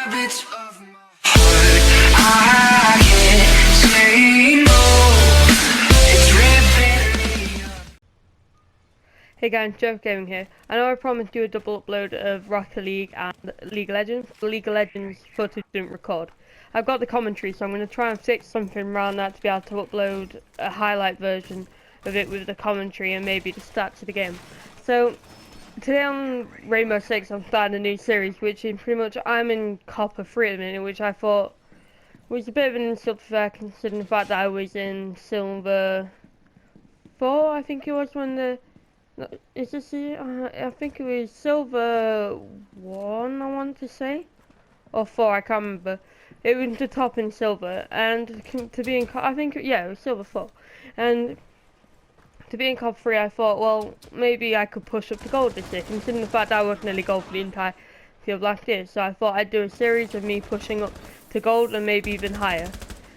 habits of my heart. I can't say no. It's ripping me up. Hey guys, Joph Gaming here. I know I promised you a double upload of Rocket League and League of Legends. The League of Legends footage didn't record. I've got the commentary, so I'm going to try and fix something around that to be able to upload a highlight version of it with the commentary and maybe the stats of the game. So, today on Rainbow Six, I'm starting a new series, which is pretty much, I'm in Copper 3 at the minute, which I thought was a bit of an insult fair considering the fact that I was in Silver 4, I think it was when the... No, is this it? I think it was Silver 1, I want to say. Or 4, I can't remember. It was the top in Silver, and to be in... I think, yeah, it was Silver 4. And to be in Cop 3, I thought, well, maybe I could push up to Gold this year, considering the fact that I was nearly Gold for the entire field last year. So I thought I'd do a series of me pushing up to Gold and maybe even higher.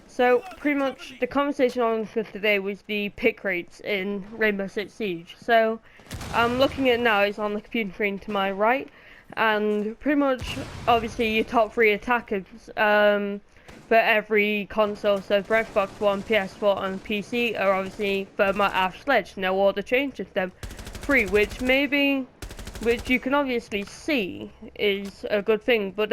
So, pretty much, the conversation on for today was the pick rates in Rainbow Six Siege. So, I'm looking at it now, it's on the computer screen to my right, and pretty much, obviously, your top 3 attackers for every console. So, for Xbox One, PS4, and PC are obviously Thermite, Ash, Sledge. No order change, just them 3, which you can obviously see is a good thing, but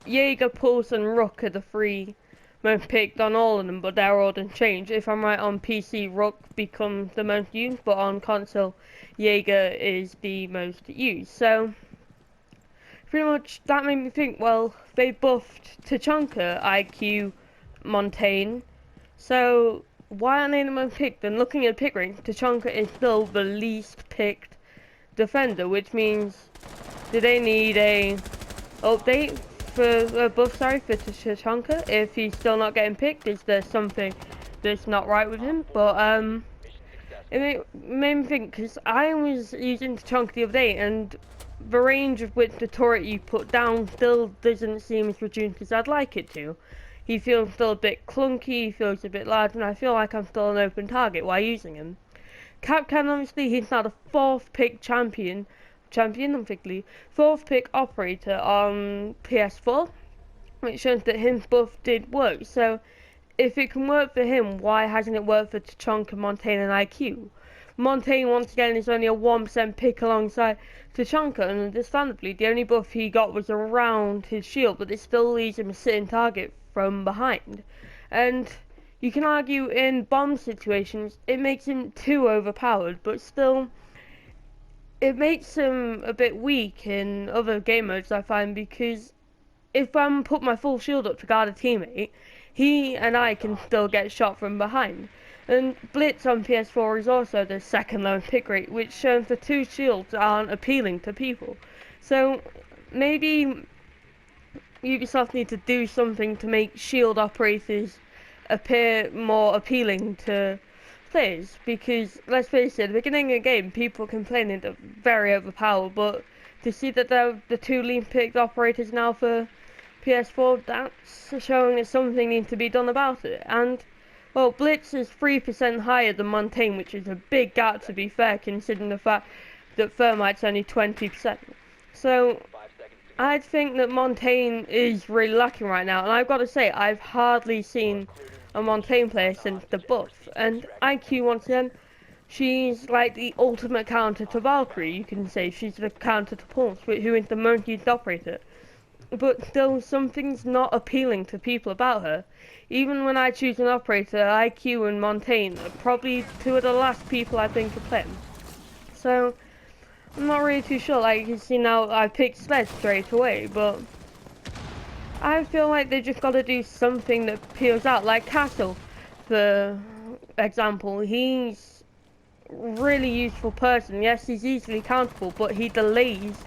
Jaeger, Pulse, and Rook are the 3 most picked on all of them, but their order changed. If I'm right, on PC, Rook becomes the most used, but on console, Jaeger is the most used. So, pretty much, that made me think, well, they buffed Tachanka, IQ, Montaigne, so why aren't they the most picked? And looking at pick rank, Tachanka is still the least picked defender, which means, do they need a update for buff, sorry, for Tachanka? If he's still not getting picked, is there something that's not right with him? But it made me think, because I was using Tachanka the other day, and the range of which the turret you put down still doesn't seem as reduced as I'd like it to. He feels still a bit clunky, he feels a bit large, and I feel like I'm still an open target while using him. Capcan, obviously, he's now the 4th pick champion, unfitly, 4th pick operator on PS4, which shows that his buff did work. So, if it can work for him, why hasn't it worked for Tachanka, Montaigne, and IQ? Montaigne, once again, is only a 1% pick alongside Tachanka, and understandably, the only buff he got was around his shield, but it still leaves him a sitting target from behind. And you can argue in bomb situations, it makes him too overpowered, but still, it makes him a bit weak in other game modes, I find, because if I'm put my full shield up to guard a teammate, he and I can still get shot from behind. And Blitz on PS4 is also the 2nd lowest pick rate, which shows the 2 shields aren't appealing to people. So maybe Ubisoft need to do something to make shield operators appear more appealing to players, because let's face it, at the beginning of the game, people complaining they're very overpowered, but to see that they're the 2 least picked operators now for PS4, that's showing that something needs to be done about it. And, well, Blitz is 3% higher than Montaigne, which is a big gap, to be fair, considering the fact that Thermite's only 20%. So, I think that Montaigne is really lacking right now, and I've got to say, I've hardly seen a Montaigne player since the buff. And IQ, once again, she's like the ultimate counter to Valkyrie, you can say. She's the counter to Pulse, who is the most used operator. But still, something's not appealing to people about her. Even when I choose an operator, IQ and Montaigne are probably 2 of the last people I think of playing. So, I'm not really too sure. Like, you see now, I picked Sledge straight away, but I feel like they just gotta do something that appeals out. Like Castle, for example, he's a really useful person. Yes, he's easily countable, but he delays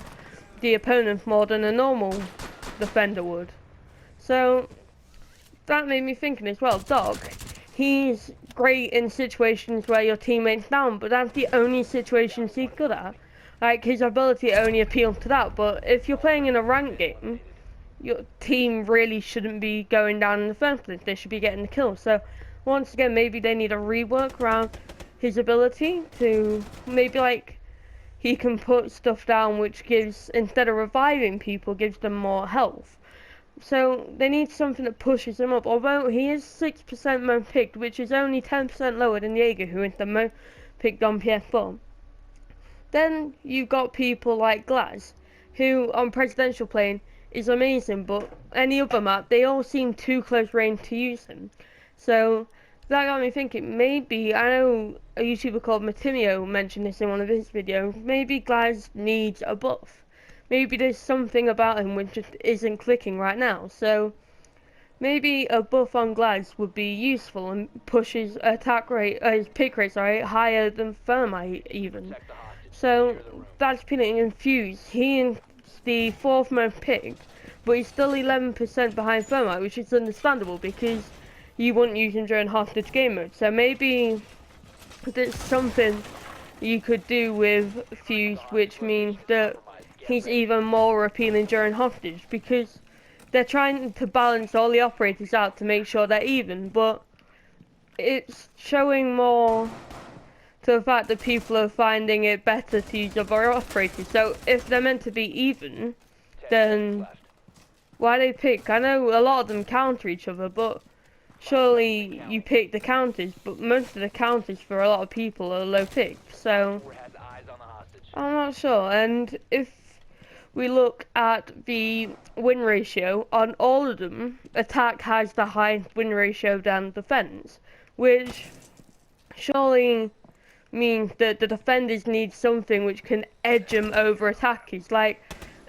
the opponent more than a normal defender would. So that made me thinking as well. Dog, he's great in situations where your teammate's down, but that's the only situations he's good at. Like, his ability only appeals to that. But if you're playing in a ranked game, your team really shouldn't be going down in the first place. They should be getting the kill. So once again, maybe they need a rework around his ability to maybe, like, he can put stuff down which gives, instead of reviving people, gives them more health. So they need something that pushes him up. Although he is 6% most picked, which is only 10% lower than Jaeger, who is the most picked on PS4. Then you've got people like Glaz, who on presidential plane is amazing, but any other map, they all seem too close range to use him. So that got me thinking, maybe, I know a YouTuber called Matimio mentioned this in one of his videos, maybe Glaz needs a buff. Maybe there's something about him which just isn't clicking right now. So maybe a buff on Glaz would be useful and push his attack rate, his pick rate, sorry, higher than Thermite even. So that's pinning in Fuse. He is the 4th most picked, but he's still 11% behind Thermite, which is understandable because you wouldn't use him during hostage game mode. So maybe there's something you could do with Fuse, which means that he's even more appealing during hostage, because they're trying to balance all the operators out to make sure they're even, but it's showing more to the fact that people are finding it better to use other operators. So if they're meant to be even, then why they pick? I know a lot of them counter each other, but surely you pick the counters, but most of the counters for a lot of people are low pick, so I'm not sure. And if we look at the win ratio, on all of them, attack has the highest win ratio than defense, which surely means that the defenders need something which can edge them over attackers. Like,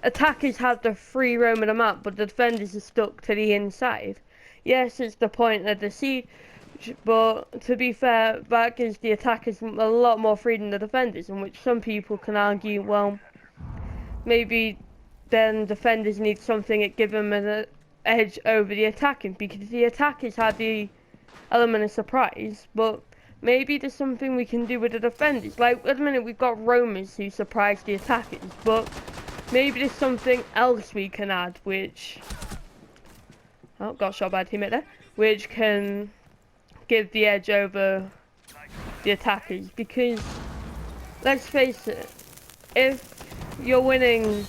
attackers have the free roam of the map, but the defenders are stuck to the inside. Yes, it's the point of the siege, but to be fair, that gives the attackers a lot more freedom than the defenders, in which some people can argue, well, maybe then defenders need something that give them an edge over the attacking, because the attackers have the element of surprise, but maybe there's something we can do with the defenders. Like, at the minute we've got roamers who surprise the attackers, but maybe there's something else we can add, which... Oh, got shot by a teammate there. Which can give the edge over the attackers, because, let's face it, if you're winning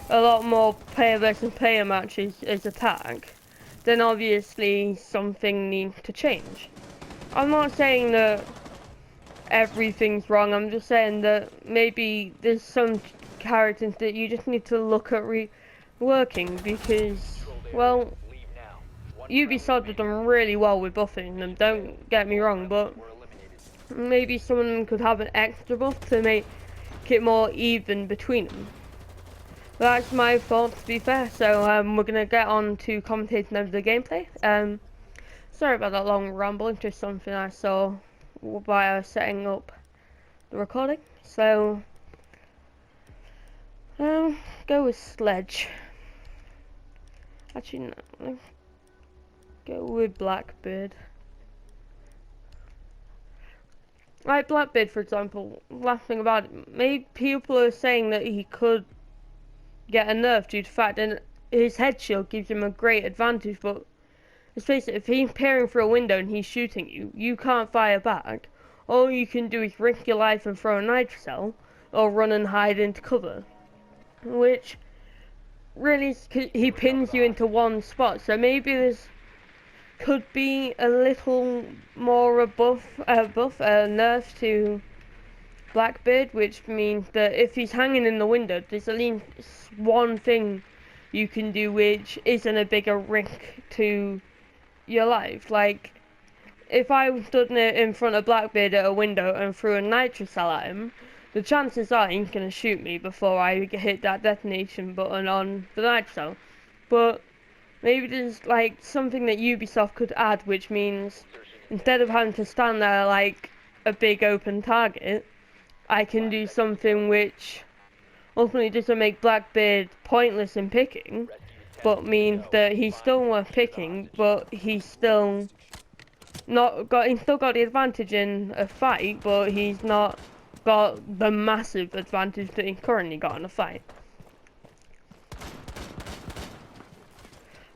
a lot more player versus player matches as attack, then obviously something needs to change. I'm not saying that everything's wrong, I'm just saying that maybe there's some characters that you just need to look at reworking, because, well, Ubisoft have done really well with buffing them, don't get me wrong, but maybe someone could have an extra buff to make it more even between them. That's my fault, to be fair. So we're gonna get on to commentating over the gameplay. Sorry about that long ramble, it's just something I saw while I was setting up the recording. So go with Sledge. Actually, no, let's go with Blackbeard. Like Blackbeard, for example, last thing about it, maybe people are saying that he could get a nerf due to the fact that his head shield gives him a great advantage, but let's face it, if he's peering through a window and he's shooting you, you can't fire back. All you can do is risk your life and throw a nitrocell, or run and hide into cover, which really he pins you into one spot. So maybe there's could be a little more a nerf to Blackbeard, which means that if he's hanging in the window, there's at least one thing you can do which isn't a bigger risk to your life. Like, if I stood in front of Blackbeard at a window and threw a nitrocell at him, the chances are he's gonna shoot me before I hit that detonation button on the nitrocell. But maybe there's like something that Ubisoft could add, which means instead of having to stand there like a big open target, I can do something which ultimately doesn't make Blackbeard pointless in picking, but means that he's still worth picking, but he's still got the advantage in a fight, but he's not got the massive advantage that he's currently got in a fight.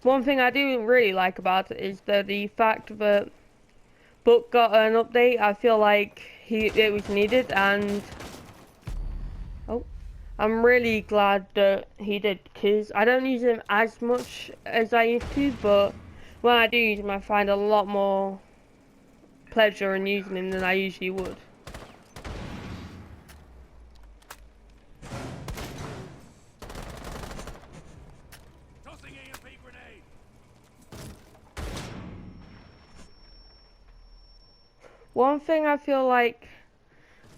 One thing I do really like about it is the fact that Book got an update. I feel like it was needed, and I'm really glad that he did, because I don't use him as much as I used to, but when I do use him, I find a lot more pleasure in using him than I usually would. Tossing EMP grenade. One thing I feel like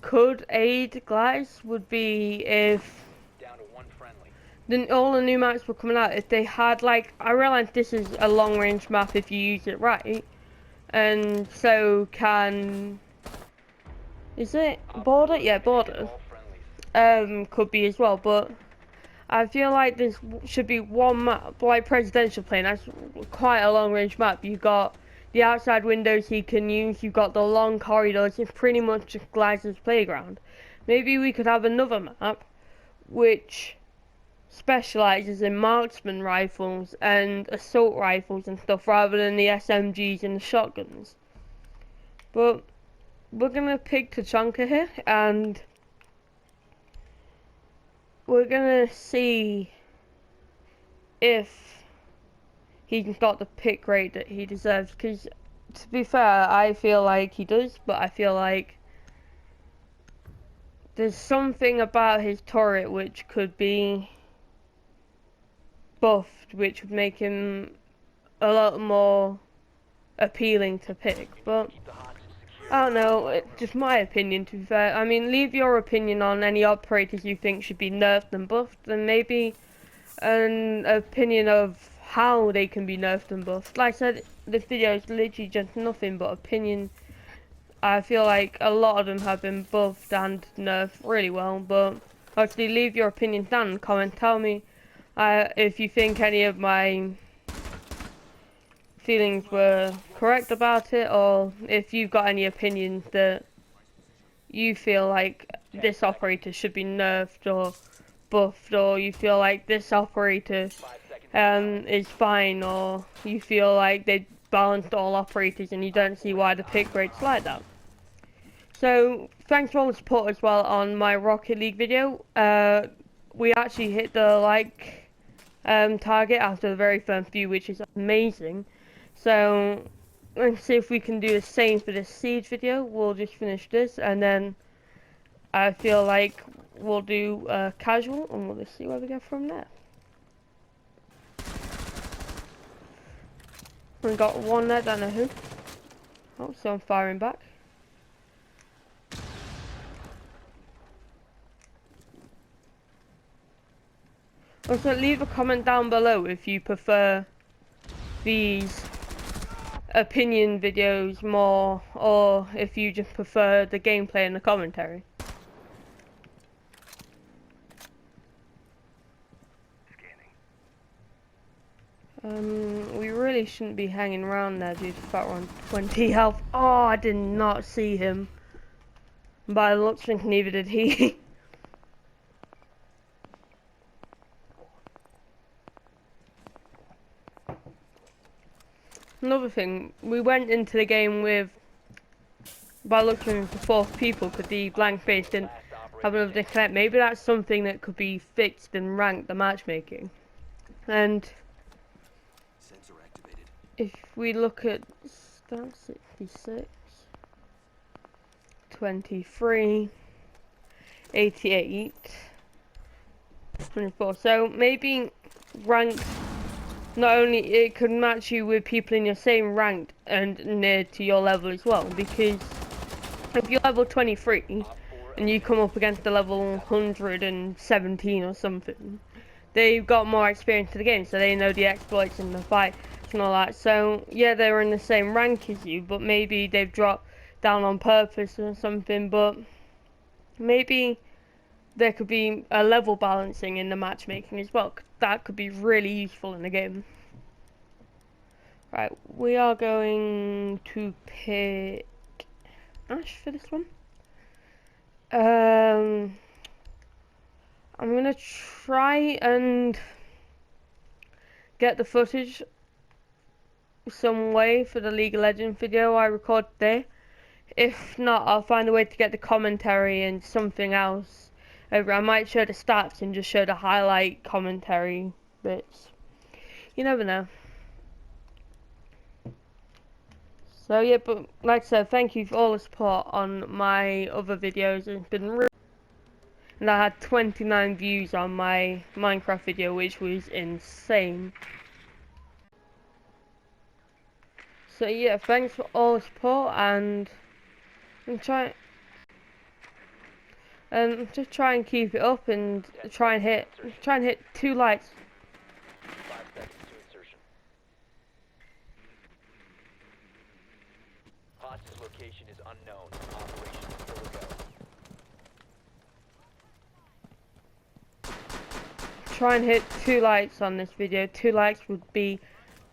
could aid Gladys would be if Down to one friendly. all the new maps were coming out, if they had, like, I realize this is a long range map if you use it right, and so is it border? Yeah, border. All friendlies. Could be as well, but I feel like there should be one map, like presidential plane. That's quite a long range map. You've got the outside windows he can use, you've got the long corridors, it's pretty much just Gladys' playground. Maybe we could have another map which specializes in marksman rifles and assault rifles and stuff rather than the SMGs and the shotguns. But we're gonna pick Tachanka here, and we're gonna see if he's got the pick rate that he deserves, because to be fair, I feel like he does, but I feel like there's something about his turret which could be buffed, which would make him a lot more appealing to pick. But I don't know, it's just my opinion, to be fair. I mean, leave your opinion on any operators you think should be nerfed and buffed, and maybe an opinion of how they can be nerfed and buffed. Like I said, this video is literally just nothing but opinion. I feel like a lot of them have been buffed and nerfed really well, but obviously leave your opinions down in the comments. Tell me if you think any of my feelings were correct about it, or if you've got any opinions that you feel like this operator should be nerfed or buffed, or you feel like this operator is fine, or you feel like they balanced all operators and you don't see why the pick rate's like that. So thanks for all the support as well on my Rocket League video. We actually hit the like target after the very first view, which is amazing. So let's see if we can do the same for this Siege video. We'll just finish this, and then I feel like we'll do casual, and we'll just see where we go from there. We got one there, don't know who. Oh, someone firing back. Also, leave a comment down below if you prefer these opinion videos more, or if you just prefer the gameplay and the commentary. We really shouldn't be hanging around there due to the fact we're on 20 health. Oh, I did not see him. By the looks of it, neither did he. Another thing, we went into the game with, by looking for 4 people, because the blank face didn't have another disconnect. Maybe that's something that could be fixed and ranked, the matchmaking. And Sensor activated. if we look at stats, 66, 23, 88, 24. So maybe ranked, not only it could match you with people in your same rank and near to your level as well, because if you're level 23 and you come up against the level 117 or something, they've got more experience to the game, so they know the exploits and the fights and all that. So yeah, they're in the same rank as you, but maybe they've dropped down on purpose or something. But maybe there could be a level balancing in the matchmaking as well. That could be really useful in the game. Right, we are going to pick Ash for this one. I'm gonna try and get the footage some way for the League of Legends video I record today. If not, I'll find a way to get the commentary and something else over. I might show the stats and just show the highlight commentary bits. You never know. So yeah, but like I said, thank you for all the support on my other videos. It's been really, and I had 29 views on my Minecraft video, which was insane. So yeah, thanks for all the support, and just try and keep it up, and try and hit 2 likes. 5 seconds to insertion. Hostage location is unknown. Operation still a go. Try and hit 2 likes on this video. 2 likes would be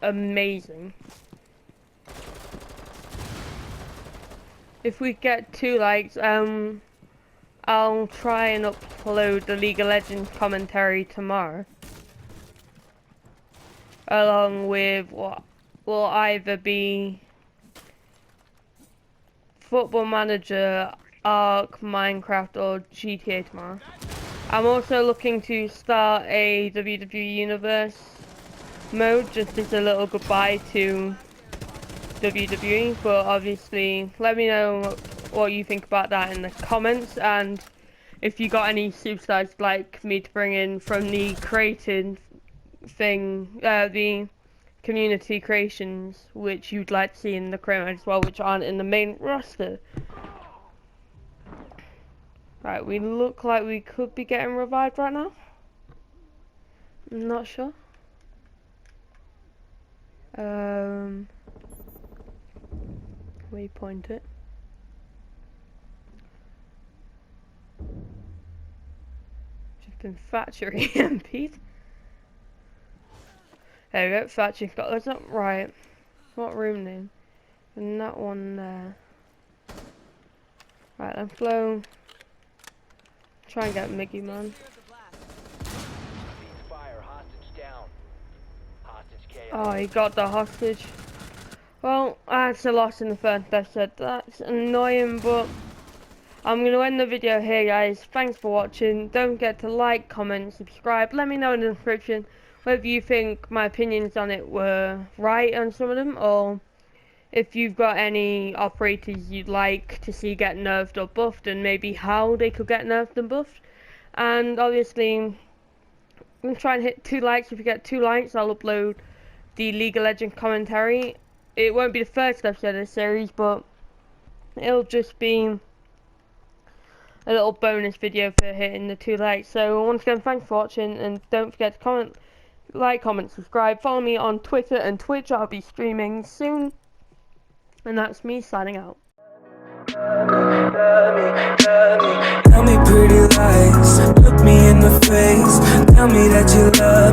amazing. If we get 2 likes, I'll try and upload the League of Legends commentary tomorrow, along with what will either be Football Manager, Ark, Minecraft, or GTA tomorrow. I'm also looking to start a WWE Universe mode, just as a little goodbye to WWE, but obviously let me know what you think about that in the comments, and if you got any superstars you'd like me to bring in from the created thing, the community creations, which you'd like to see in the crew mode as well, which aren't in the main roster. Right, we look like we could be getting revived right now. I'm not sure. Waypoint it. Just been Thatcher EMP'd. There we go, Thatcher's got us up. Right. What room then? And that one there. Right, then flow. Try and get Miggy, man. Ceasefire. Hostage down. Hostage chaos. Oh, he got the hostage. Well, that's a loss in the first episode. That's annoying, but I'm going to end the video here, guys. Thanks for watching. Don't forget to like, comment, subscribe. Let me know in the description whether you think my opinions on it were right on some of them, or if you've got any operators you'd like to see get nerfed or buffed, and maybe how they could get nerfed and buffed. And obviously, I'm going to try and hit 2 likes. If you get 2 likes, I'll upload the League of Legends commentary. It won't be the first episode of the series, but it'll just be a little bonus video for hitting the 2 likes. So once again, thanks for watching, and don't forget to comment, like, comment, subscribe. Follow me on Twitter and Twitch. I'll be streaming soon. And that's me signing out. Tell me pretty lies, look me in the face. Tell me that you love